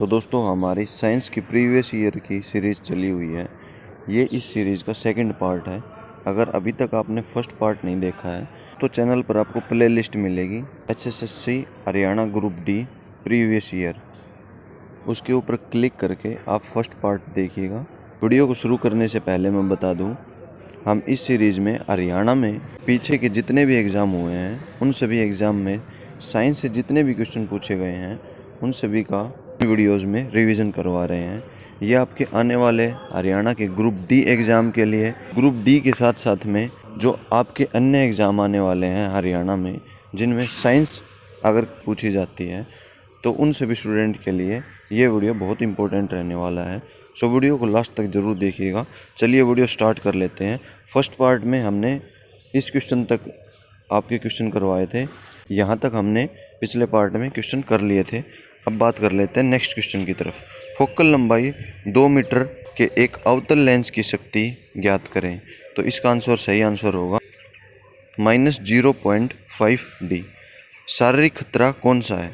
तो दोस्तों हमारी साइंस की प्रीवियस ईयर की सीरीज़ चली हुई है। ये इस सीरीज़ का सेकंड पार्ट है। अगर अभी तक आपने फर्स्ट पार्ट नहीं देखा है तो चैनल पर आपको प्ले लिस्ट मिलेगी HSSC Haryana group D previous year, उसके ऊपर क्लिक करके आप फर्स्ट पार्ट देखिएगा। वीडियो को शुरू करने से पहले मैं बता दूं, हम इस सीरीज़ में हरियाणा में पीछे के जितने भी एग्ज़ाम हुए हैं उन सभी एग्ज़ाम में साइंस से जितने भी क्वेश्चन पूछे गए हैं उन सभी का वीडियोस में रिवीजन करवा रहे हैं। ये आपके आने वाले हरियाणा के ग्रुप डी एग्ज़ाम के लिए, ग्रुप डी के साथ साथ में जो आपके अन्य एग्ज़ाम आने वाले हैं हरियाणा में जिनमें साइंस अगर पूछी जाती है तो उन सभी स्टूडेंट के लिए ये वीडियो बहुत इंपॉर्टेंट रहने वाला है। सो वीडियो को लास्ट तक ज़रूर देखिएगा। चलिए वीडियो स्टार्ट कर लेते हैं। फर्स्ट पार्ट में हमने इस क्वेश्चन तक आपके क्वेश्चन करवाए थे, यहाँ तक हमने पिछले पार्ट में क्वेश्चन कर लिए थे। अब बात कर लेते हैं नेक्स्ट क्वेश्चन की तरफ। फोकल लंबाई 2 मीटर के एक अवतल लेंस की शक्ति ज्ञात करें। तो इसका आंसर, सही आंसर होगा -0.5 D। शारीरिक खतरा कौन सा है?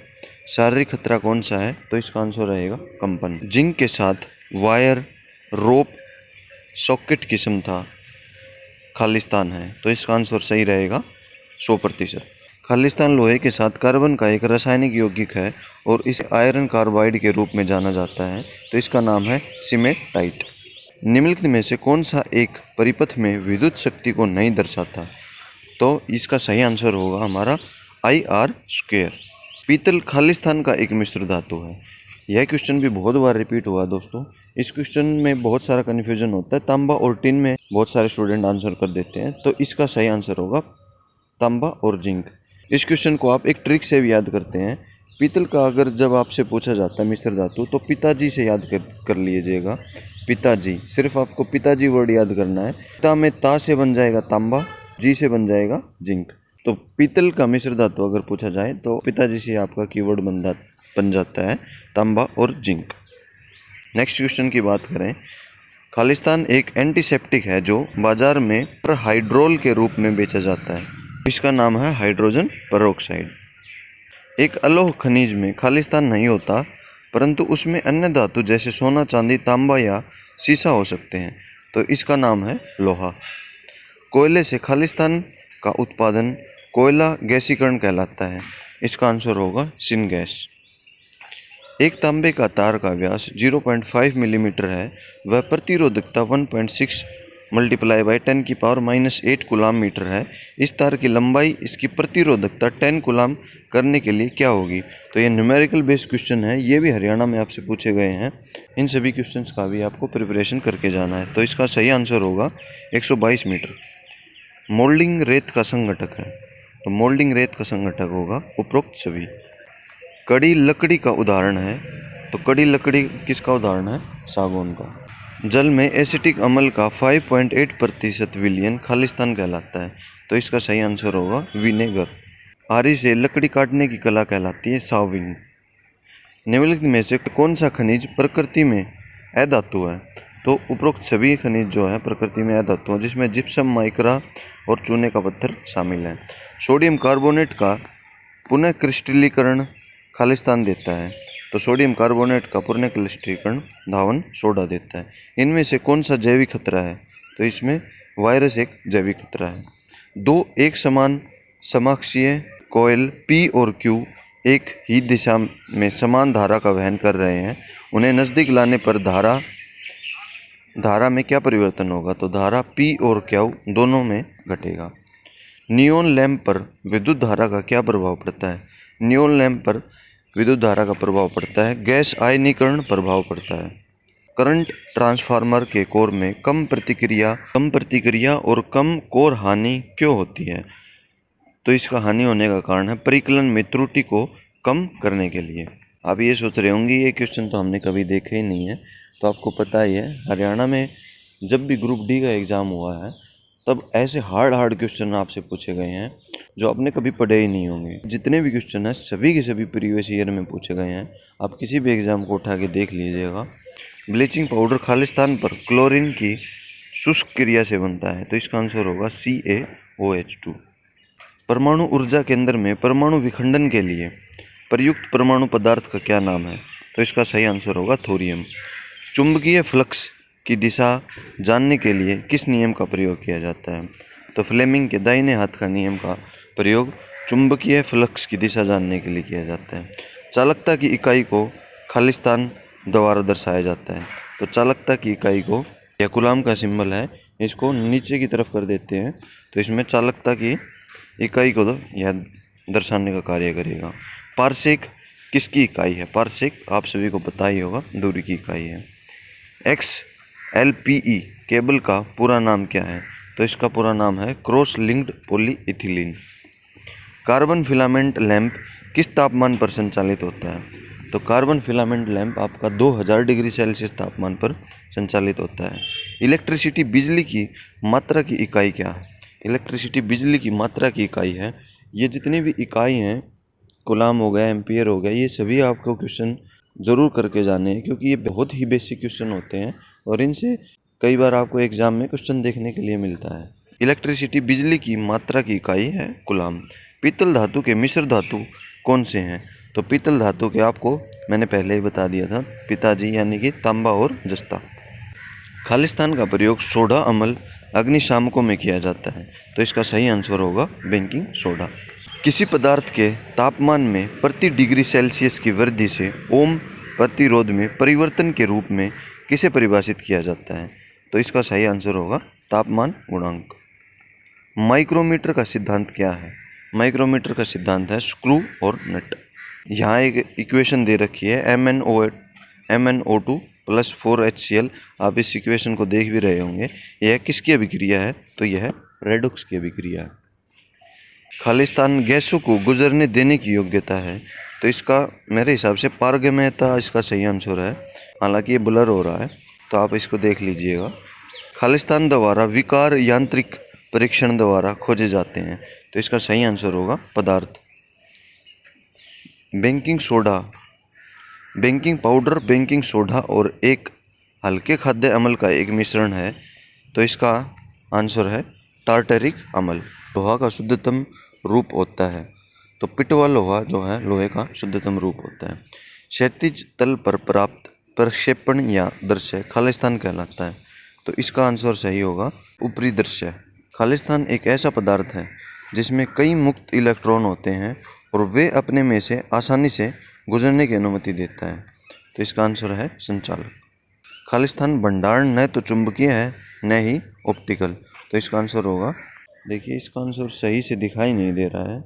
शारीरिक खतरा कौन सा है? तो इसका आंसर रहेगा कंपन। जिंक के साथ वायर, रोप, सॉकेट की क्षमता खालिस्तान है। तो इसका आंसर सही रहेगा 100%। खालिस्तान लोहे के साथ कार्बन का एक रासायनिक यौगिक है और इसे आयरन कार्बाइड के रूप में जाना जाता है। तो इसका नाम है सिमेटाइट। निम्नलिखित में से कौन सा एक परिपथ में विद्युत शक्ति को नहीं दर्शाता? तो इसका सही आंसर होगा हमारा IR²। पीतल खालिस्तान का एक मिश्र धातु है। यह क्वेश्चन भी बहुत बार रिपीट हुआ दोस्तों। इस क्वेश्चन में बहुत सारा कन्फ्यूजन होता है। तांबा और टिन में बहुत सारे स्टूडेंट आंसर कर देते हैं। तो इसका सही आंसर होगा तांबा और जिंक। इस क्वेश्चन को आप एक ट्रिक से भी याद करते हैं। पीतल का अगर जब आपसे पूछा जाता है मिश्र धातु तो पिताजी से याद कर लीजिएगा। पिताजी, सिर्फ आपको पिताजी वर्ड याद करना है। पिता में ता से बन जाएगा तांबा, जी से बन जाएगा जिंक। तो पीतल का मिश्र धातु अगर पूछा जाए तो पिताजी से आपका कीवर्ड बन जाता है तांबा और जिंक। नेक्स्ट क्वेश्चन की बात करें। खालिस्तान एक एंटीसेप्टिक है जो बाजार में हाइड्रोल के रूप में बेचा जाता है। इसका नाम है हाइड्रोजन पेरोक्साइड। एक अलोह खनिज में खालिस्तान नहीं होता परंतु उसमें अन्य धातु जैसे सोना, चांदी, तांबा या सीसा हो सकते हैं। तो इसका नाम है लोहा। कोयले से खालिस्तान का उत्पादन कोयला गैसीकरण कहलाता है। इसका आंसर होगा सिनगैस। एक तांबे का तार का व्यास 0.5 मिलीमीटर है। वह प्रतिरोधकता 1.6 × 10⁻⁻8 कूलाम मीटर है। इस तार की लंबाई इसकी प्रतिरोधकता 10 कूलाम करने के लिए क्या होगी? तो ये न्यूमेरिकल बेस्ड क्वेश्चन है। ये भी हरियाणा में आपसे पूछे गए हैं। इन सभी क्वेश्चंस का भी आपको प्रिपरेशन करके जाना है। तो इसका सही आंसर होगा 122 मीटर। मोल्डिंग रेत का संघटक है। तो मोल्डिंग रेत का संघटक होगा उपरोक्त सभी। कड़ी लकड़ी का उदाहरण है। तो कड़ी लकड़ी किसका उदाहरण है? सागौन का। जल में एसिटिक अम्ल का 5.8% विलयन खालिस्तान कहलाता है। तो इसका सही आंसर होगा विनेगर। आरी से लकड़ी काटने की कला कहलाती है साविंग। निम्नलिखित में से कौन सा खनिज प्रकृति में अधातु है? तो उपरोक्त सभी खनिज जो है प्रकृति में अधातु है, जिसमें जिप्सम, माइक्रा और चूने का पत्थर शामिल है। सोडियम कार्बोनेट का पुनः क्रिस्टलीकरण खालिस्तान देता है। तो सोडियम कार्बोनेट का पुनः क्रिस्टलीकरण धावन सोडा देता है। इनमें से कौन सा जैविक खतरा है? तो इसमें वायरस एक जैविक खतरा है। दो एक समान समाक्षीय कॉइल P और Q एक ही दिशा में समान धारा का वहन कर रहे हैं। उन्हें नज़दीक लाने पर धारा में क्या परिवर्तन होगा? तो धारा P और Q दोनों में घटेगा। नियोन लैंप पर विद्युत धारा का क्या प्रभाव पड़ता है? नियोन लैंप पर विद्युत धारा का प्रभाव पड़ता है गैस आयनीकरण प्रभाव पड़ता है। करंट ट्रांसफार्मर के कोर में कम प्रतिक्रिया और कम कोर हानि क्यों होती है? तो इसका हानि होने का कारण है परिकलन में त्रुटि को कम करने के लिए। आप ये सोच रहे होंगे ये क्वेश्चन तो हमने कभी देखे ही नहीं है। तो आपको पता ही है, हरियाणा में जब भी ग्रुप डी का एग्ज़ाम हुआ है तब ऐसे हार्ड क्वेश्चन आपसे पूछे गए हैं जो आपने कभी पढ़े ही नहीं होंगे। जितने भी क्वेश्चन हैं सभी के सभी प्रीवियस ईयर में पूछे गए हैं। आप किसी भी एग्ज़ाम को उठा के देख लीजिएगा। ब्लीचिंग पाउडर खालिस्तान पर क्लोरीन की शुष्क क्रिया से बनता है। तो इसका आंसर होगा CaOH2। परमाणु ऊर्जा केंद्र में परमाणु विखंडन के लिए प्रयुक्त परमाणु पदार्थ का क्या नाम है? तो इसका सही आंसर होगा थोरियम। चुंबकीय फ्लक्स की दिशा जानने के लिए किस नियम का प्रयोग किया जाता है? तो फ्लेमिंग के दाहिने हाथ का नियम का प्रयोग चुंबकीय फ्लक्स की दिशा जानने के लिए किया जाता है। चालकता की इकाई को खालिस्तान द्वारा दर्शाया जाता है। तो चालकता की इकाई को, यह कूलाम का सिंबल है, इसको नीचे की तरफ कर देते हैं तो इसमें चालकता की इकाई को यह दर्शाने का कार्य करेगा। पारसेक किसकी इकाई है? पारसेक आप सभी को पता ही होगा, दूरी की इकाई है। XLPE केबल का पूरा नाम क्या है? तो इसका पूरा नाम है cross linked polyethylene. Carbon filament lamp किस तापमान पर संचालित होता है? तो कार्बन फिलामेंट लैंप आपका 2000 डिग्री सेल्सियस तापमान पर संचालित होता है। इलेक्ट्रिसिटी बिजली की मात्रा की इकाई क्या है? इलेक्ट्रिसिटी बिजली की मात्रा की इकाई है। ये जितनी भी इकाई हैं, कूलाम हो गया, एम्पियर हो गया, ये सभी आपको क्वेश्चन ज़रूर करके जाने हैं क्योंकि ये बहुत ही बेसिक क्वेश्चन होते हैं और इनसे कई बार आपको एग्जाम में क्वेश्चन देखने के लिए मिलता है। इलेक्ट्रिसिटी बिजली की मात्रा की इकाई है कूलाम। पीतल धातु के मिश्र धातु कौन से हैं? तो पीतल धातु के आपको मैंने पहले ही बता दिया था, पिताजी यानी कि तांबा और जस्ता। खालिस्तान का प्रयोग सोडा अम्ल अग्निशामकों में किया जाता है। तो इसका सही आंसर होगा बेकिंग सोडा। किसी पदार्थ के तापमान में प्रति डिग्री सेल्सियस की वृद्धि से ओम प्रतिरोध में परिवर्तन के रूप में किसे परिभाषित किया जाता है? तो इसका सही आंसर होगा तापमान गुणांक। माइक्रोमीटर का सिद्धांत क्या है? माइक्रोमीटर का सिद्धांत है स्क्रू और नट। यहाँ एक इक्वेशन दे रखी है MnO2 + 4HCl। आप इस इक्वेशन को देख भी रहे होंगे। यह किसकी अभिक्रिया है? तो यह रेडॉक्स की अभिक्रिया है। खालिस्तान गैसों को गुजरने देने की योग्यता है। तो इसका मेरे हिसाब से पारगम्यता इसका सही आंसर है, हालांकि ये ब्लर हो रहा है तो आप इसको देख लीजिएगा। खालिस्तान द्वारा विकार यांत्रिक परीक्षण द्वारा खोजे जाते हैं। तो इसका सही आंसर होगा पदार्थ। Baking soda, baking powder, baking soda और एक हल्के खाद्य अम्ल का एक मिश्रण है। तो इसका आंसर है टार्टरिक अम्ल। लोहा का शुद्धतम रूप होता है। तो पिटवा लोहा जो है लोहे का शुद्धतम रूप होता है। क्षैतिज तल पर प्राप्त प्रक्षेपण या दृश्य खालिस्तान कहलाता है। तो इसका आंसर सही होगा ऊपरी दृश्य। खालिस्तान एक ऐसा पदार्थ है जिसमें कई मुक्त इलेक्ट्रॉन होते हैं और वे अपने में से आसानी से गुजरने की अनुमति देता है। तो इसका आंसर है संचालक। खालिस्तान भंडार न तो चुंबकीय है न ही ऑप्टिकल। तो इसका आंसर होगा, देखिए इसका आंसर सही से दिखाई नहीं दे रहा है,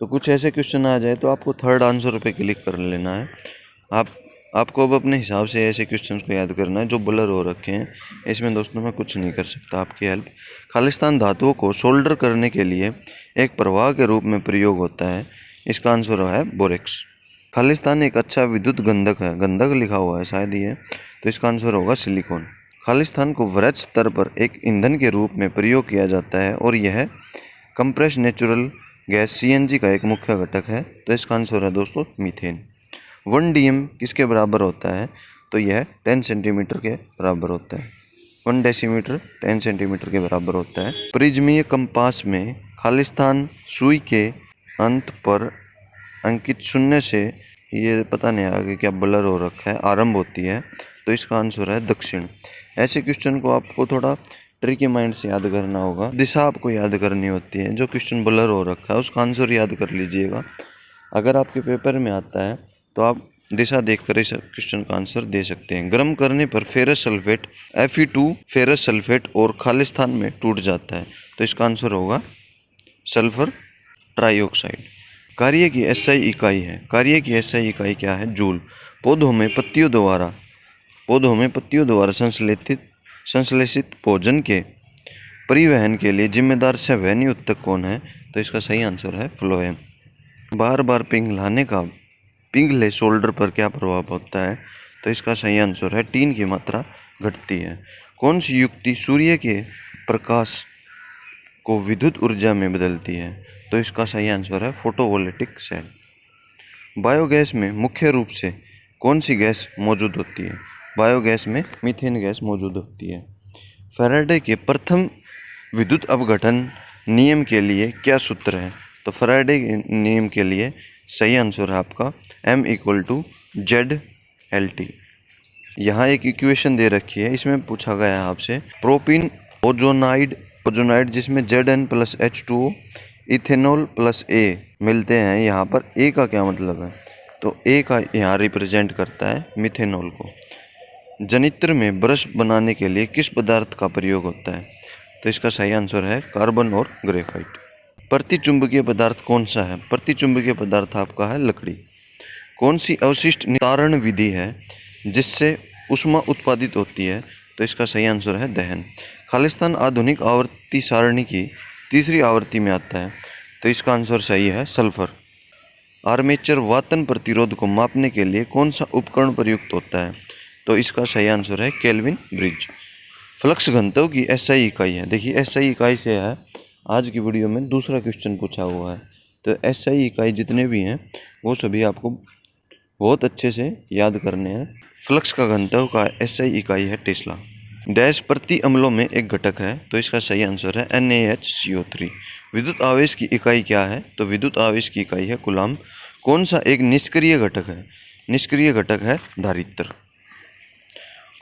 तो कुछ ऐसे क्वेश्चन आ जाए तो आपको थर्ड आंसर पे क्लिक कर लेना है। आपको अब अपने हिसाब से ऐसे क्वेश्चंस को याद करना है जो ब्लर हो रखे हैं। इसमें दोस्तों मैं कुछ नहीं कर सकता आपकी हेल्प। खालिस्तान धातुओं को सोल्डर करने के लिए एक प्रवाह के रूप में प्रयोग होता है। इसका आंसर है बोरेक्स। खालिस्तान एक अच्छा विद्युत गंधक है, गंधक लिखा हुआ है शायद ये, तो इसका आंसर होगा सिलिकॉन। खालिस्तान को वृहद स्तर पर एक ईंधन के रूप में प्रयोग किया जाता है और यह कंप्रेस नेचुरल गैस CNG का एक मुख्य घटक है। तो इसका आंसर है दोस्तों मीथेन। 1 dm किसके बराबर होता है? तो यह 10 सेंटीमीटर के बराबर होता है। 1 डेसीमीटर 10 सेंटीमीटर के बराबर होता है। प्रिज्मीय कंपास में खालिस्तान सुई के अंत पर अंकित 0 से, ये पता नहीं आगे क्या ब्लर हो रखा है, आरंभ होती है। तो इसका आंसर है दक्षिण। ऐसे क्वेश्चन को आपको थोड़ा ट्रिकी माइंड से याद करना होगा। दिशा आपको याद करनी होती है। जो क्वेश्चन ब्लर हो रखा है उसका आंसर याद कर लीजिएगा। अगर आपके पेपर में आता है तो आप दिशा देखकर इस क्वेश्चन का आंसर दे सकते हैं। गर्म करने पर ferrous sulphate Fe2 ferrous sulphate और खालिस्तान में टूट जाता है। तो इसका आंसर होगा सल्फर ट्राइऑक्साइड। कार्य की SI इकाई है। कार्य की SI इकाई क्या है? जूल। पौधों में पत्तियों द्वारा संश्लेषित भोजन के परिवहन के लिए जिम्मेदार संवहनी ऊतक कौन है? तो इसका सही आंसर है फ्लोएम। बार बार पिघले शोल्डर पर क्या प्रभाव होता है? तो इसका सही आंसर है टीन की मात्रा घटती है। कौन सी युक्ति सूर्य के प्रकाश को विद्युत ऊर्जा में बदलती है? तो इसका सही आंसर है फोटोवोल्टिक सेल। बायोगैस में मुख्य रूप से कौन सी गैस मौजूद होती है? बायोगैस में मीथेन गैस मौजूद होती है। फैराडे के प्रथम विद्युत अपघटन नियम के लिए क्या सूत्र है? तो फैराडे के नियम के लिए सही आंसर है आपका M इक्वल टू ZLT। यहाँ एक इक्वेशन दे रखी है, इसमें पूछा गया है आपसे प्रोपीन ओजोनाइड जिसमें Zn+H2O इथेनॉल प्लस A मिलते हैं। यहाँ पर A का क्या मतलब है, तो A का यहाँ रिप्रेजेंट करता है मिथेनॉल को। जनित्र में ब्रश बनाने के लिए किस पदार्थ का प्रयोग होता है, तो इसका सही आंसर है कार्बन और ग्रेफाइट। प्रतिचुंबकीय पदार्थ कौन सा है, प्रतिचुंबकीय पदार्थ आपका है लकड़ी। कौन सी अवशिष्ट निस्तारण विधि है जिससे ऊष्मा उत्पादित होती है, तो इसका सही आंसर है दहन। खालिस्तान आधुनिक आवर्ती सारणी की तीसरी आवृत्ति में आता है, तो इसका आंसर सही है सल्फर। आर्मेचर वातन प्रतिरोध को मापने के लिए कौन सा उपकरण प्रयुक्त होता है, तो इसका सही आंसर है केल्विन ब्रिज। फ्लक्स घनत्व की एसआई इकाई है। देखिए एसआई इकाई से है आज की वीडियो में दूसरा क्वेश्चन पूछा हुआ है, तो एसआई इकाई जितने भी हैं वो सभी आपको बहुत अच्छे से याद करने हैं। फ्लक्स का घनत्व का एसआई इकाई है टेस्ला। डैश प्रति अम्लों में एक घटक है, तो इसका सही आंसर है NaHCO3। विद्युत आवेश की इकाई क्या है, तो विद्युत आवेश की इकाई है कूलाम। कौन सा एक निष्क्रिय घटक है, निष्क्रिय घटक है धारित्र।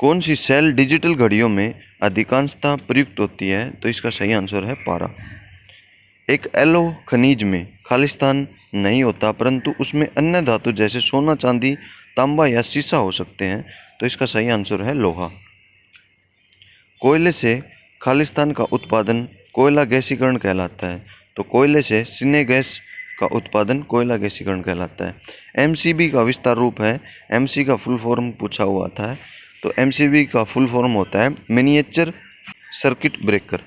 कौन सी सेल डिजिटल घड़ियों में अधिकांशतः प्रयुक्त होती है, तो इसका सही आंसर है पारा। एक एलो खनिज में खालिस्तान नहीं होता परंतु उसमें अन्य धातु जैसे सोना, चांदी, तांबा या शीशा हो सकते हैं, तो इसका सही आंसर है लोहा। कोयले से खालिस्तान का उत्पादन कोयला गैसीकरण कहलाता है, तो कोयले से सिने गैस का उत्पादन कोयला गैसीकरण कहलाता है। MCB का विस्तार रूप है, MC का फुल फॉर्म पूछा हुआ था, तो MCB का फुल फॉर्म होता है मिनिएचर सर्किट ब्रेकर।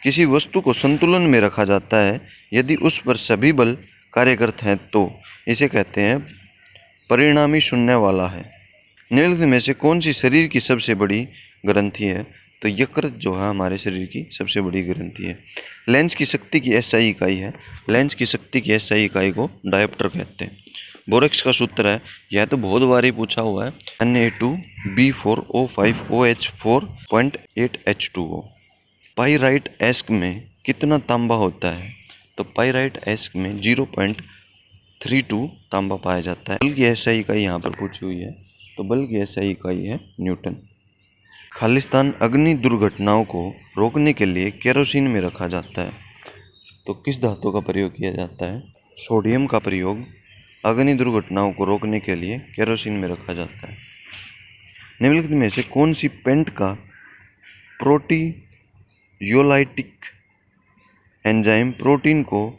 किसी वस्तु को संतुलन में रखा जाता है यदि उस पर सभी बल कार्यरत हैं, तो इसे कहते हैं परिणामी शून्य वाला है। निम्नलिखित में से कौन सी शरीर की सबसे बड़ी ग्रंथि है, तो यकृत जो है हमारे शरीर की सबसे बड़ी ग्रंथि है। लेंस की शक्ति की एसआई इकाई है, लेंस की शक्ति की एसआई इकाई को डायोप्टर कहते हैं। बोरेक्स का सूत्र है, यह तो बहुत बार ही पूछा हुआ है, Na2B4O5OH4.8H2O। पाइराइट एस्क में कितना तांबा होता है, तो पाइराइट एस्क में 0.32 तांबा पाया जाता है। बल की एसआई इकाई यहाँ पर पूछी हुई है, तो बल की एसआई इकाई है न्यूटन। खालिस्तान अग्नि दुर्घटनाओं को रोकने के लिए केरोसिन में रखा जाता है, तो किस धातु का प्रयोग किया जाता है, सोडियम का प्रयोग अग्नि दुर्घटनाओं को रोकने के लिए केरोसिन में रखा जाता है। निम्नलिखित में से कौन सी पेंट का प्रोटीयोलाइटिक एंजाइम प्रोटीन को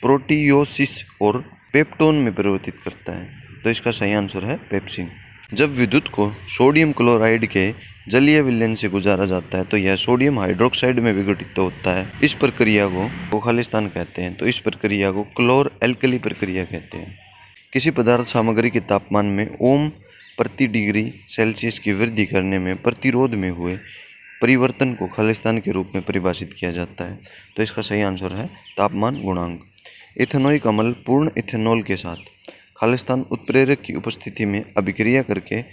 प्रोटियोसिस और पेप्टोन में परिवर्तित करता है, तो इसका सही आंसर है पेप्सिन। जब विद्युत को सोडियम क्लोराइड के जलीय विलयन से गुजारा जाता है, तो यह सोडियम हाइड्रोक्साइड में विघटित होता है। इस प्रक्रिया को खालिस्तान कहते हैं, तो इस प्रक्रिया को क्लोर एल्कली प्रक्रिया कहते हैं। किसी पदार्थ सामग्री के तापमान में ओम प्रति डिग्री सेल्सियस की वृद्धि करने में प्रतिरोध में हुए परिवर्तन को खालिस्तान के रूप में परिभाषित किया जाता है, तो इसका सही आंसर है तापमान गुणांक। इथेनोइक अम्ल पूर्ण इथेनॉल के साथ खालिस्तान उत्प्रेरक की उपस्थिति में अभिक्रिया करके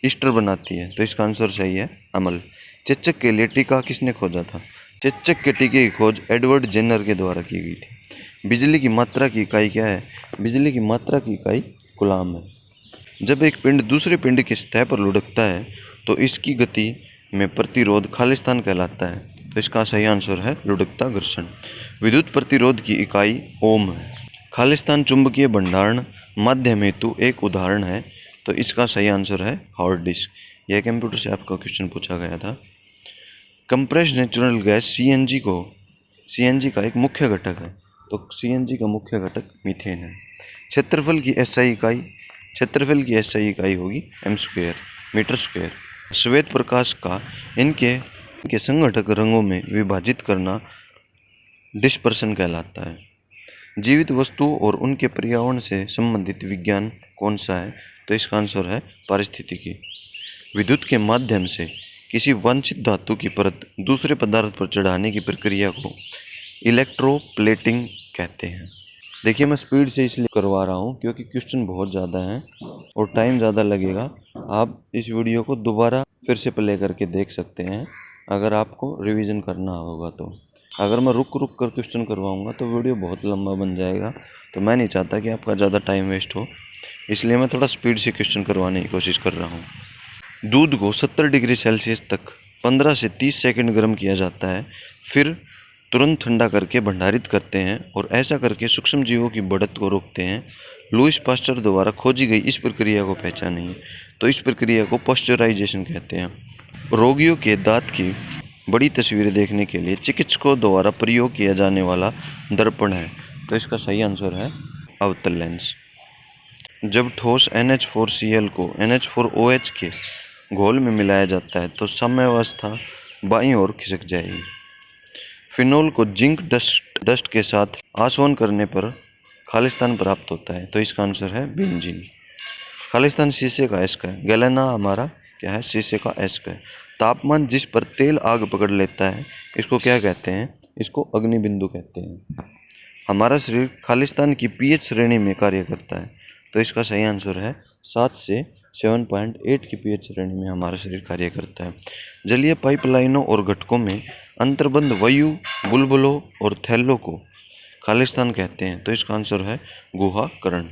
ईस्टर बनाती है, तो इसका आंसर सही है अम्ल। चेचक के लिए टीका किसने खोजा था, चेचक के टीके की खोज एडवर्ड जेनर के द्वारा की गई थी। बिजली की मात्रा की इकाई क्या है, बिजली की मात्रा की इकाई कूलाम है। जब एक पिंड दूसरे पिंड की सतह पर लुढ़कता है तो इसकी गति में प्रतिरोध खालिस्तान कहलाता है, तो इसका सही आंसर है लुढ़कता घर्षण। विद्युत प्रतिरोध की इकाई ओम है। खालिस्तान चुंबकीय भंडारण माध्यम हेतु एक उदाहरण है, तो इसका सही आंसर है हार्ड डिस्क। यह कंप्यूटर से आपका क्वेश्चन पूछा गया था। कंप्रेस्ड नेचुरल गैस सीएनजी का एक मुख्य घटक है, तो सीएनजी का मुख्य घटक मीथेन है। क्षेत्रफल की एसआई इकाई होगी m², मीटर स्क्वायर। श्वेत प्रकाश का इनके संघटक रंगों में विभाजित करना डिस्पर्सन कहलाता है। जीवित वस्तुओं और उनके पर्यावरण से संबंधित विज्ञान कौन सा है, तो इसका आंसर है पारिस्थितिकी। विद्युत के माध्यम से किसी वांछित धातु की परत दूसरे पदार्थ पर चढ़ाने की प्रक्रिया को इलेक्ट्रोप्लेटिंग कहते हैं। देखिए मैं स्पीड से इसलिए करवा रहा हूँ क्योंकि क्वेश्चन बहुत ज़्यादा हैं और टाइम ज़्यादा लगेगा। आप इस वीडियो को दोबारा फिर से प्ले करके देख सकते हैं अगर आपको रिवीजन करना होगा तो। अगर मैं रुक कर क्वेश्चन करवाऊँगा तो वीडियो बहुत लंबा बन जाएगा, तो मैं नहीं चाहता कि आपका ज़्यादा टाइम वेस्ट हो। इसलिए मैं थोड़ा स्पीड से क्वेश्चन करवाने की कोशिश कर रहा हूँ। दूध को 70 डिग्री सेल्सियस तक 15 से 30 सेकंड गर्म किया जाता है, फिर तुरंत ठंडा करके भंडारित करते हैं और ऐसा करके सूक्ष्म जीवों की बढ़त को रोकते हैं। लुईस पास्चर द्वारा खोजी गई इस प्रक्रिया को पहचानिए। तो इस प्रक्रिया को पास्चराइजेशन कहते हैं। रोगियों के दांत की बड़ी तस्वीरें देखने के लिए चिकित्सकों द्वारा प्रयोग किया जाने वाला दर्पण है। तो इसका सही आंसर है अवतल लेंस। जब ठोस NH4Cl को NH4OH के घोल में मिलाया जाता है तो साम्यावस्था बाईं ओर खिसक जाएगी। फिनोल को जिंक डस्ट के साथ आसवन करने पर खालिस्तान प्राप्त होता है। तो इसका आंसर है बेंजीन। खालिस्तान शीशे का एस का है। गैलेना हमारा क्या है? शीशे का एस का है। तापमान जिस पर तेल आग पकड़ लेता है इसको क्या कहते हैं? इसको अग्निबिंदु कहते हैं। हमारा शरीर खालिस्तान की pH श्रेणी में कार्य करता है। तो इसका सही आंसर है 7 से 7.8 की pH श्रेणी में हमारा शरीर कार्य करता है। जलीय पाइपलाइनों और घटकों में अंतर्बंध वायु बुलबुलों और थैलों को खालिस्तान कहते हैं। तो इसका आंसर है गुहाकरण।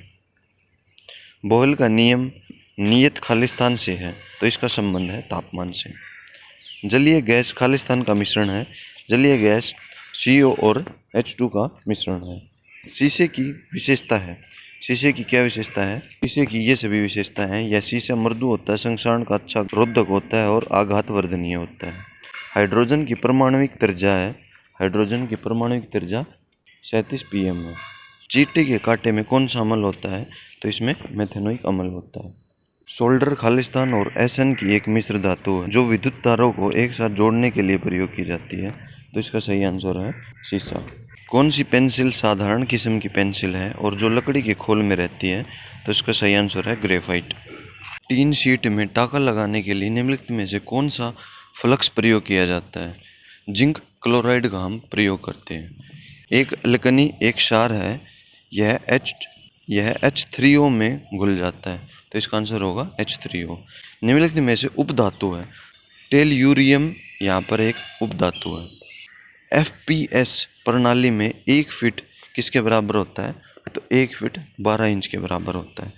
बोहेल का नियम नियत खालिस्तान से है। तो इसका संबंध है तापमान से। जलीय गैस खालिस्तान का मिश्रण है। जलीय गैस CO और H2 का मिश्रण है। शीशे की विशेषता है। शीशे की क्या विशेषता है? शीशे की ये सभी विशेषताएं हैं। यह शीशा मृदु होता है, संक्षारण का अच्छा रोधक होता है और आघात वर्धनीय होता है। हाइड्रोजन की परमाणुविक त्रिज्या है। हाइड्रोजन की परमाणुविक त्रिज्या 37 pm है। चींटी के कांटे में कौन सा अम्ल होता है? तो इसमें मेथेनोइक अम्ल होता है। सोल्डर खालिस्तान और SN की एक मिश्र धातु है जो विद्युत तारों को एक साथ जोड़ने के लिए प्रयोग की जाती है। तो इसका सही आंसर है शीशा। कौन सी पेंसिल साधारण किस्म की पेंसिल है और जो लकड़ी के खोल में रहती है? तो इसका सही आंसर है ग्रेफाइट। टीन शीट में टाका लगाने के लिए निम्नलिखित में से कौन सा फ्लक्स प्रयोग किया जाता है? जिंक क्लोराइड का हम प्रयोग करते हैं। एक अल्कनी एक क्षार है, यह H3O में घुल जाता है। तो इसका आंसर होगा H3O। निम्नलिखित में से उपधातु है। टेलुरियम यहाँ पर एक उपधातु है। FPS प्रणाली में 1 फीट किसके बराबर होता है? तो 1 फीट 12 इंच के बराबर होता है।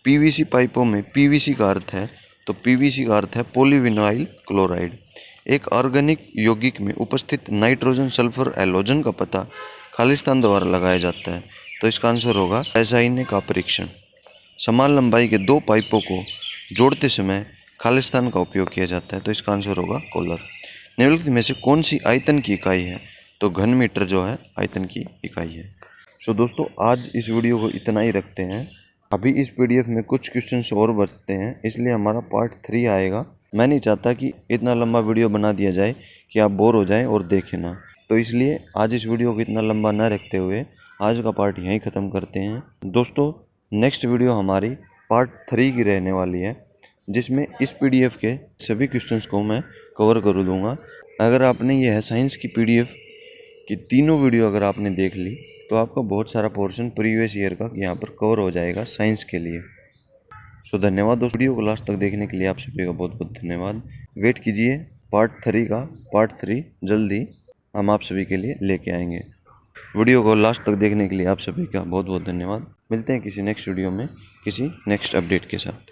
PVC पाइपों में PVC का अर्थ है, तो PVC का अर्थ है पॉलीविनाइल क्लोराइड। एक ऑर्गेनिक यौगिक में उपस्थित नाइट्रोजन सल्फर हैलोजन का पता खालिस्तान द्वारा लगाया जाता है। तो इसका आंसर होगा रासायनिक का परीक्षण। समान लंबाई के 2 पाइपों को जोड़ते समय खालिस्तान का उपयोग किया जाता है। तो इसका आंसर होगा कॉलर। निम्नलिखित में से कौन सी आयतन की इकाई है? तो घन मीटर जो है आयतन की इकाई है। सो दोस्तों आज इस वीडियो को इतना ही रखते हैं। अभी इस PDF में कुछ क्वेश्चंस और बचते हैं, इसलिए हमारा पार्ट 3 आएगा। मैं नहीं चाहता कि इतना लंबा वीडियो बना दिया जाए कि आप बोर हो जाएं और देखें ना, तो इसलिए आज इस वीडियो को इतना लंबा न रखते हुए आज का पार्ट यहीं ख़त्म करते हैं। दोस्तों नेक्स्ट वीडियो हमारी पार्ट 3 की रहने वाली है, जिसमें इस PDF के सभी क्वेश्चंस को मैं कवर कर दूंगा। अगर आपने ये है साइंस की PDF की तीनों वीडियो अगर आपने देख ली तो आपका बहुत सारा पोर्शन प्रीवियस ईयर का यहाँ पर कवर हो जाएगा साइंस के लिए। सो धन्यवाद दोस्तों, वीडियो को लास्ट तक देखने के लिए आप सभी का बहुत बहुत धन्यवाद। वेट कीजिए पार्ट 3 का। पार्ट 3 जल्दी हम आप सभी के लिए लेके आएंगे। वीडियो को लास्ट तक देखने के लिए आप सभी का बहुत बहुत धन्यवाद। मिलते हैं किसी नेक्स्ट वीडियो में किसी नेक्स्ट अपडेट के साथ।